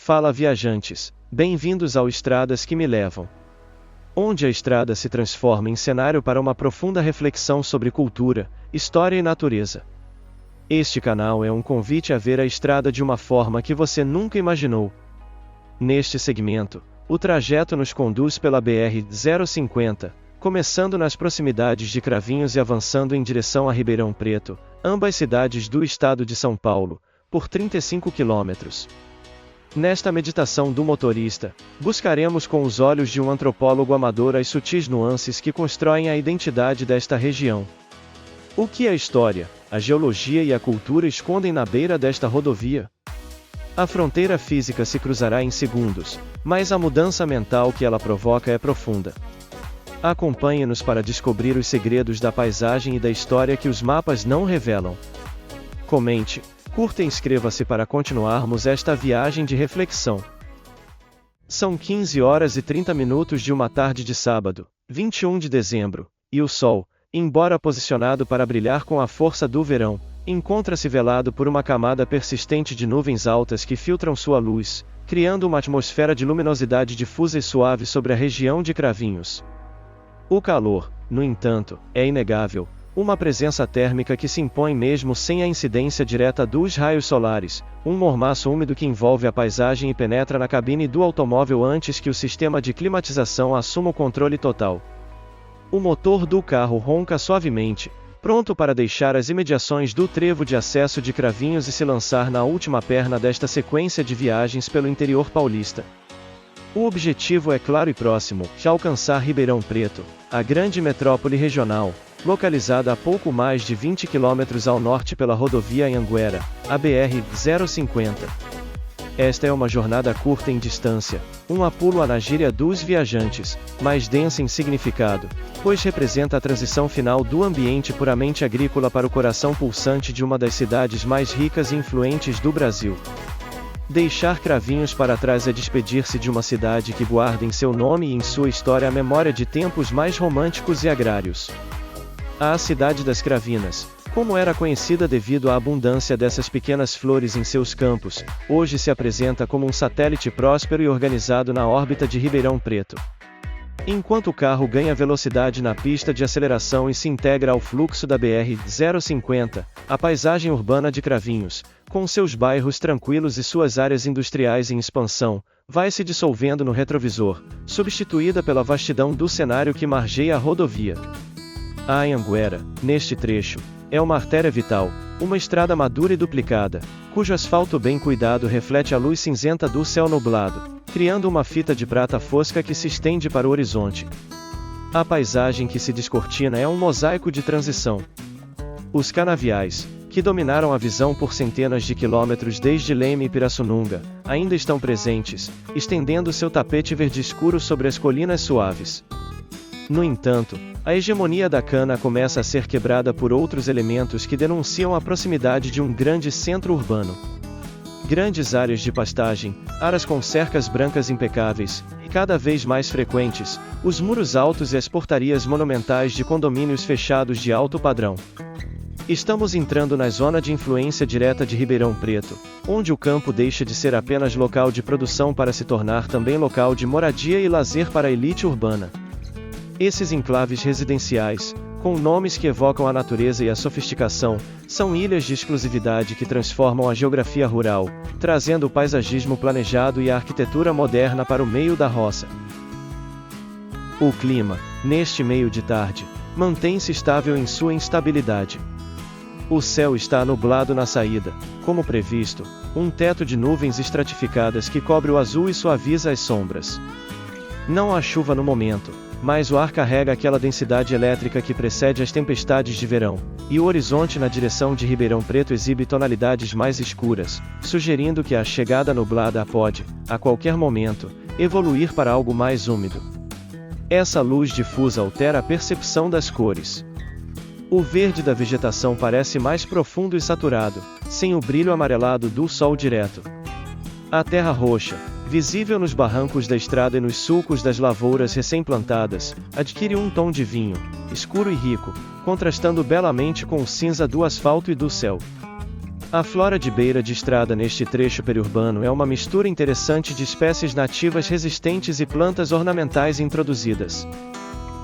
Fala viajantes, bem-vindos ao Estradas que me levam. Onde a estrada se transforma em cenário para uma profunda reflexão sobre cultura, história e natureza. Este canal é um convite a ver a estrada de uma forma que você nunca imaginou. Neste segmento, o trajeto nos conduz pela BR-050, começando nas proximidades de Cravinhos e avançando em direção a Ribeirão Preto, ambas cidades do estado de São Paulo, por 35 quilômetros. Nesta meditação do motorista, buscaremos com os olhos de um antropólogo amador as sutis nuances que constroem a identidade desta região. O que a história, a geologia e a cultura escondem na beira desta rodovia? A fronteira física se cruzará em segundos, mas a mudança mental que ela provoca é profunda. Acompanhe-nos para descobrir os segredos da paisagem e da história que os mapas não revelam. Comente, curta e inscreva-se para continuarmos esta viagem de reflexão. São 15 horas e 30 minutos de uma tarde de sábado, 21 de dezembro, e o sol, embora posicionado para brilhar com a força do verão, encontra-se velado por uma camada persistente de nuvens altas que filtram sua luz, criando uma atmosfera de luminosidade difusa e suave sobre a região de Cravinhos. O calor, no entanto, é inegável, uma presença térmica que se impõe mesmo sem a incidência direta dos raios solares, um mormaço úmido que envolve a paisagem e penetra na cabine do automóvel antes que o sistema de climatização assuma o controle total. O motor do carro ronca suavemente, pronto para deixar as imediações do trevo de acesso de Cravinhos e se lançar na última perna desta sequência de viagens pelo interior paulista. O objetivo é claro e próximo, de alcançar Ribeirão Preto, a grande metrópole regional, localizada a pouco mais de 20 quilômetros ao norte pela rodovia Anhanguera, a BR-050. Esta é uma jornada curta em distância, um apulo na gíria dos viajantes, mas densa em significado, pois representa a transição final do ambiente puramente agrícola para o coração pulsante de uma das cidades mais ricas e influentes do Brasil. Deixar Cravinhos para trás é despedir-se de uma cidade que guarda em seu nome e em sua história a memória de tempos mais românticos e agrários. A cidade das Cravinas, como era conhecida devido à abundância dessas pequenas flores em seus campos, hoje se apresenta como um satélite próspero e organizado na órbita de Ribeirão Preto. Enquanto o carro ganha velocidade na pista de aceleração e se integra ao fluxo da BR-050, a paisagem urbana de Cravinhos, com seus bairros tranquilos e suas áreas industriais em expansão, vai se dissolvendo no retrovisor, substituída pela vastidão do cenário que margeia a rodovia. A Anhanguera, neste trecho, é uma artéria vital, uma estrada madura e duplicada, cujo asfalto bem cuidado reflete a luz cinzenta do céu nublado, criando uma fita de prata fosca que se estende para o horizonte. A paisagem que se descortina é um mosaico de transição. Os canaviais, que dominaram a visão por centenas de quilômetros desde Leme e Pirassununga, ainda estão presentes, estendendo seu tapete verde escuro sobre as colinas suaves. No entanto, a hegemonia da cana começa a ser quebrada por outros elementos que denunciam a proximidade de um grande centro urbano. Grandes áreas de pastagem, áreas com cercas brancas impecáveis, e cada vez mais frequentes, os muros altos e as portarias monumentais de condomínios fechados de alto padrão. Estamos entrando na zona de influência direta de Ribeirão Preto, onde o campo deixa de ser apenas local de produção para se tornar também local de moradia e lazer para a elite urbana. Esses enclaves residenciais, com nomes que evocam a natureza e a sofisticação, são ilhas de exclusividade que transformam a geografia rural, trazendo o paisagismo planejado e a arquitetura moderna para o meio da roça. O clima, neste meio de tarde, mantém-se estável em sua instabilidade. O céu está nublado na saída, como previsto, um teto de nuvens estratificadas que cobre o azul e suaviza as sombras. Não há chuva no momento, mas o ar carrega aquela densidade elétrica que precede as tempestades de verão, e o horizonte na direção de Ribeirão Preto exibe tonalidades mais escuras, sugerindo que a chegada nublada pode, a qualquer momento, evoluir para algo mais úmido. Essa luz difusa altera a percepção das cores. O verde da vegetação parece mais profundo e saturado, sem o brilho amarelado do sol direto. A terra roxa, visível nos barrancos da estrada e nos sulcos das lavouras recém-plantadas, adquire um tom de vinho, escuro e rico, contrastando belamente com o cinza do asfalto e do céu. A flora de beira de estrada neste trecho periurbano é uma mistura interessante de espécies nativas resistentes e plantas ornamentais introduzidas.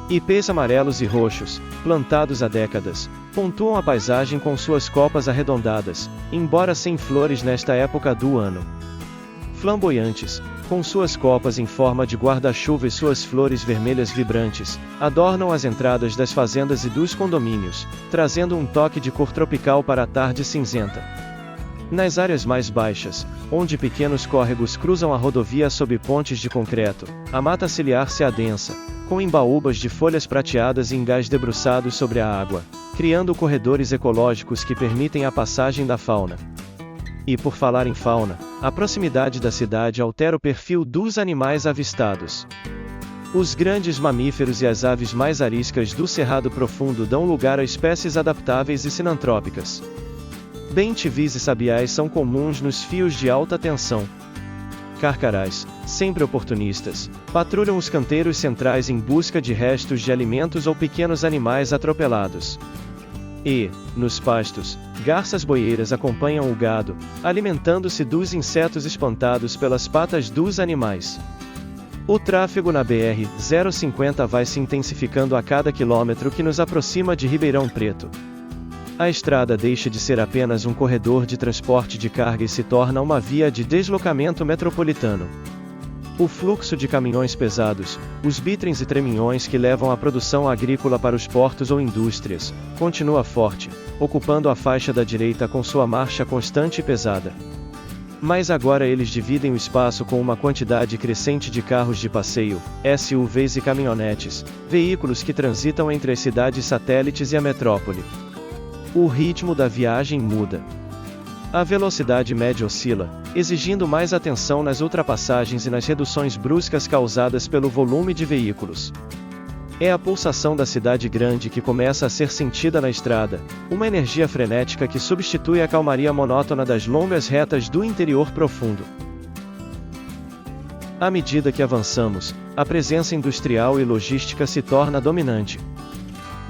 Ipês amarelos e roxos, plantados há décadas, pontuam a paisagem com suas copas arredondadas, embora sem flores nesta época do ano. Flamboyantes, com suas copas em forma de guarda-chuva e suas flores vermelhas vibrantes, adornam as entradas das fazendas e dos condomínios, trazendo um toque de cor tropical para a tarde cinzenta. Nas áreas mais baixas, onde pequenos córregos cruzam a rodovia sob pontes de concreto, a mata ciliar se adensa, com embaúbas de folhas prateadas e engás debruçados sobre a água, criando corredores ecológicos que permitem a passagem da fauna. E por falar em fauna, a proximidade da cidade altera o perfil dos animais avistados. Os grandes mamíferos e as aves mais ariscas do Cerrado Profundo dão lugar a espécies adaptáveis e sinantrópicas. Bem-te-vis e sabiás são comuns nos fios de alta tensão. Carcarás, sempre oportunistas, patrulham os canteiros centrais em busca de restos de alimentos ou pequenos animais atropelados. E, nos pastos, garças boieiras acompanham o gado, alimentando-se dos espantados pelas patas dos animais. O tráfego na BR-050 vai se intensificando a cada quilômetro que nos aproxima de Ribeirão Preto. A estrada deixa de ser apenas um corredor de transporte de carga e se torna uma via de deslocamento metropolitano. O fluxo de caminhões pesados, os bitrens e treminhões que levam a produção agrícola para os portos ou indústrias, continua forte, ocupando a faixa da direita com sua marcha constante e pesada. Mas agora eles dividem o espaço com uma quantidade crescente de carros de passeio, SUVs e caminhonetes, veículos que transitam entre as cidades satélites e a metrópole. O ritmo da viagem muda. A velocidade média oscila, exigindo mais atenção nas ultrapassagens e nas reduções bruscas causadas pelo volume de veículos. É a pulsação da cidade grande que começa a ser sentida na estrada, uma energia frenética que substitui a calmaria monótona das longas retas do interior profundo. À medida que avançamos, a presença industrial e logística se torna dominante.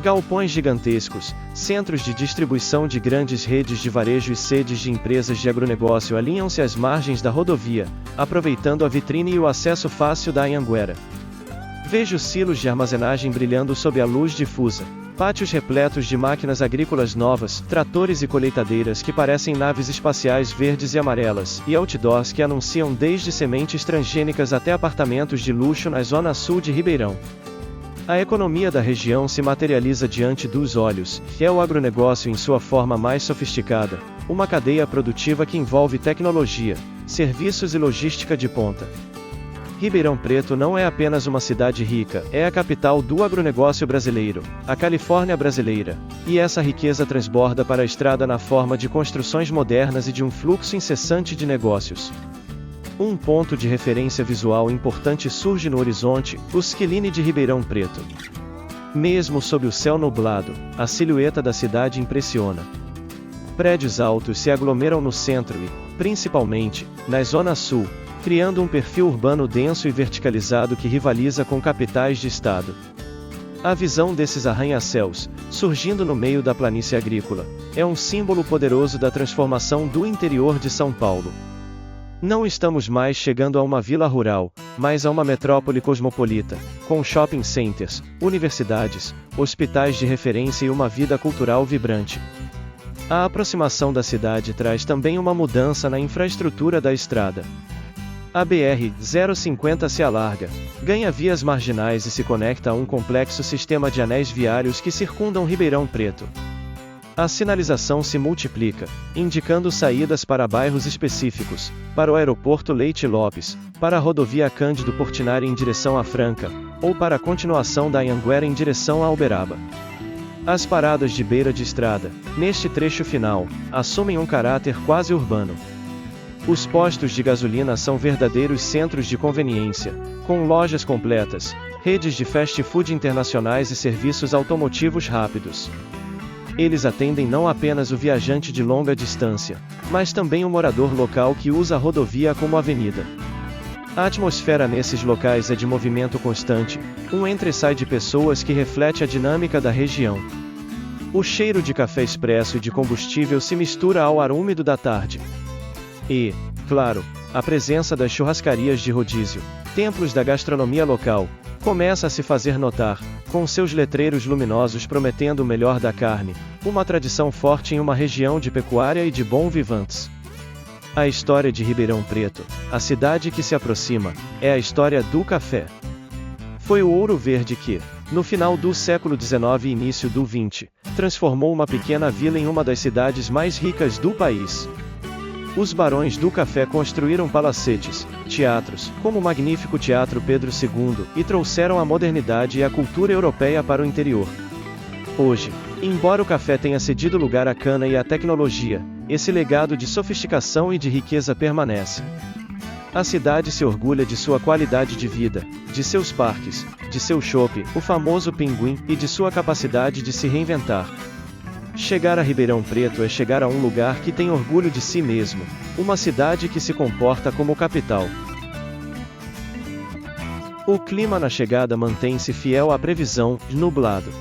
Galpões gigantescos, centros de distribuição de grandes redes de varejo e sedes de empresas de agronegócio alinham-se às margens da rodovia, aproveitando a vitrine e o acesso fácil da Anhanguera. Vejo silos de armazenagem brilhando sob a luz difusa, pátios repletos de máquinas agrícolas novas, tratores e colheitadeiras que parecem naves espaciais verdes e amarelas, e outdoors que anunciam desde sementes transgênicas até apartamentos de luxo na zona sul de Ribeirão. A economia da região se materializa diante dos olhos, que é o agronegócio em sua forma mais sofisticada, uma cadeia produtiva que envolve tecnologia, serviços e logística de ponta. Ribeirão Preto não é apenas uma cidade rica, é a capital do agronegócio brasileiro, a Califórnia brasileira, e essa riqueza transborda para a estrada na forma de construções modernas e de um fluxo incessante de negócios. Um ponto de referência visual importante surge no horizonte, o skyline de Ribeirão Preto. Mesmo sob o céu nublado, a silhueta da cidade impressiona. Prédios altos se aglomeram no centro e, principalmente, na zona sul, criando um perfil urbano denso e verticalizado que rivaliza com capitais de estado. A visão desses arranha-céus, surgindo no meio da planície agrícola, é um símbolo poderoso da transformação do interior de São Paulo. Não estamos mais chegando a uma vila rural, mas a uma metrópole cosmopolita, com shopping centers, universidades, hospitais de referência e uma vida cultural vibrante. A aproximação da cidade traz também uma mudança na infraestrutura da estrada. A BR-050 se alarga, ganha vias marginais e se conecta a um complexo sistema de anéis viários que circundam Ribeirão Preto. A sinalização se multiplica, indicando saídas para bairros específicos, para o aeroporto Leite Lopes, para a rodovia Cândido Portinari em direção a Franca, ou para a continuação da Anhanguera em direção a Uberaba. As paradas de beira de estrada, neste trecho final, assumem um caráter quase urbano. Os postos de gasolina são verdadeiros centros de conveniência, com lojas completas, redes de fast food internacionais e serviços automotivos rápidos. Eles atendem não apenas o viajante de longa distância, mas também o morador local que usa a rodovia como avenida. A atmosfera nesses locais é de movimento constante, um entra e sai de pessoas que reflete a dinâmica da região. O cheiro de café expresso e de combustível se mistura ao ar úmido da tarde. E, claro, a presença das churrascarias de rodízio, templos da gastronomia local, começa a se fazer notar, com seus letreiros luminosos prometendo o melhor da carne, uma tradição forte em uma região de pecuária e de bons vivantes. A história de Ribeirão Preto, a cidade que se aproxima, é a história do café. Foi o Ouro Verde que, no final do século XIX e início do XX, transformou uma pequena vila em uma das cidades mais ricas do país. Os barões do café construíram palacetes, teatros, como o magnífico Teatro Pedro II, e trouxeram a modernidade e a cultura europeia para o interior. Hoje, embora o café tenha cedido lugar à cana e à tecnologia, esse legado de sofisticação e de riqueza permanece. A cidade se orgulha de sua qualidade de vida, de seus parques, de seu chopp, o famoso pinguim, e de sua capacidade de se reinventar. Chegar a Ribeirão Preto é chegar a um lugar que tem orgulho de si mesmo, uma cidade que se comporta como capital. O clima na chegada mantém-se fiel à previsão, nublado.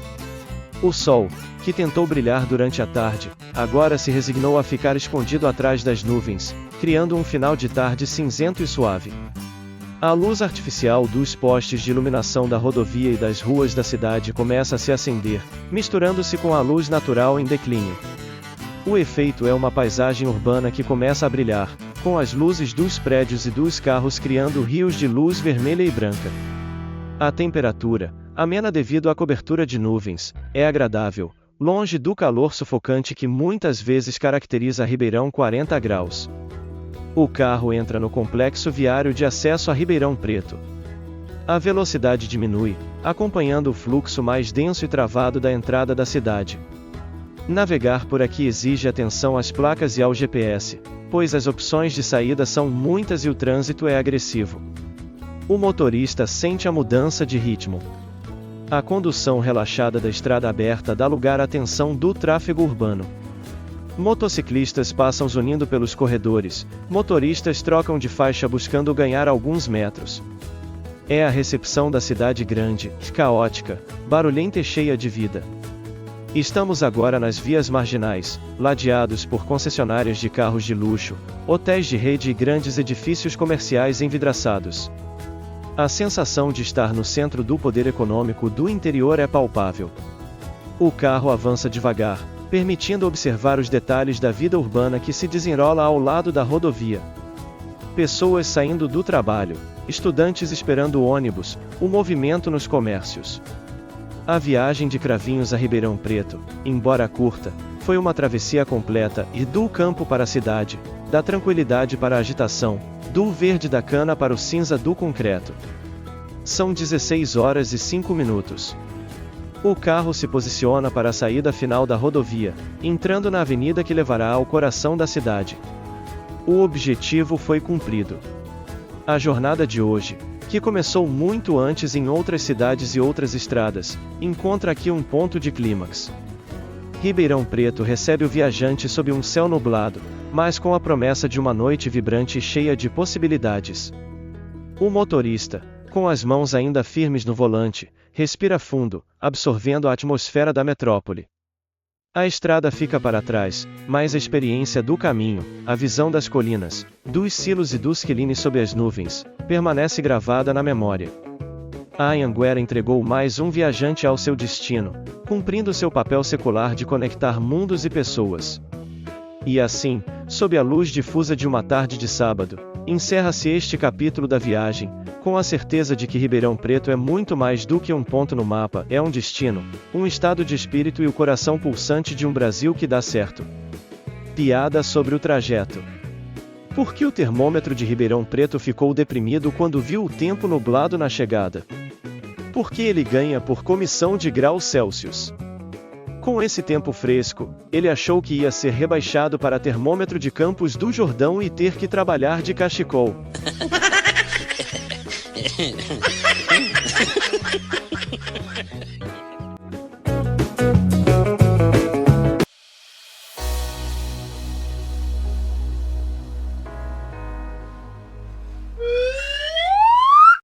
O sol, que tentou brilhar durante a tarde, agora se resignou a ficar escondido atrás das nuvens, criando um final de tarde cinzento e suave. A luz artificial dos postes de iluminação da rodovia e das ruas da cidade começa a se acender, misturando-se com a luz natural em declínio. O efeito é uma paisagem urbana que começa a brilhar, com as luzes dos prédios e dos carros criando rios de luz vermelha e branca. A temperatura, amena devido à cobertura de nuvens, é agradável, longe do calor sufocante que muitas vezes caracteriza Ribeirão 40 graus. O carro entra no complexo viário de acesso a Ribeirão Preto. A velocidade diminui, acompanhando o fluxo mais denso e travado da entrada da cidade. Navegar por aqui exige atenção às placas e ao GPS, pois as opções de saída são muitas e o trânsito é agressivo. O motorista sente a mudança de ritmo. A condução relaxada da estrada aberta dá lugar à tensão do tráfego urbano. Motociclistas passam zunindo pelos corredores, motoristas trocam de faixa buscando ganhar alguns metros. É a recepção da cidade grande, caótica, barulhenta e cheia de vida. Estamos agora nas vias marginais, ladeados por concessionárias de carros de luxo, hotéis de rede e grandes edifícios comerciais envidraçados. A sensação de estar no centro do poder econômico do interior é palpável. O carro avança devagar, permitindo observar os detalhes da vida urbana que se desenrola ao lado da rodovia. Pessoas saindo do trabalho, estudantes esperando o ônibus, o movimento nos comércios. A viagem de Cravinhos a Ribeirão Preto, embora curta, foi uma travessia completa, e do campo para a cidade, da tranquilidade para a agitação, do verde da cana para o cinza do concreto. São 16 horas e 5 minutos. O carro se posiciona para a saída final da rodovia, entrando na avenida que levará ao coração da cidade. O objetivo foi cumprido. A jornada de hoje, que começou muito antes em outras cidades e outras estradas, encontra aqui um ponto de clímax. Ribeirão Preto recebe o viajante sob um céu nublado, mas com a promessa de uma noite vibrante e cheia de possibilidades. O motorista, com as mãos ainda firmes no volante, respira fundo, absorvendo a atmosfera da metrópole. A estrada fica para trás, mas a experiência do caminho, a visão das colinas, dos silos e dos quilines sob as nuvens, permanece gravada na memória. A Anhanguera entregou mais um viajante ao seu destino, cumprindo seu papel secular de conectar mundos e pessoas. E assim, sob a luz difusa de uma tarde de sábado, encerra-se este capítulo da viagem, com a certeza de que Ribeirão Preto é muito mais do que um ponto no mapa, é um destino, um estado de espírito e o coração pulsante de um Brasil que dá certo. Piada sobre o trajeto. Por que o termômetro de Ribeirão Preto ficou deprimido quando viu o tempo nublado na chegada? Porque ele ganha por comissão de graus Celsius. Com esse tempo fresco, ele achou que ia ser rebaixado para termômetro de Campos do Jordão e ter que trabalhar de cachecol.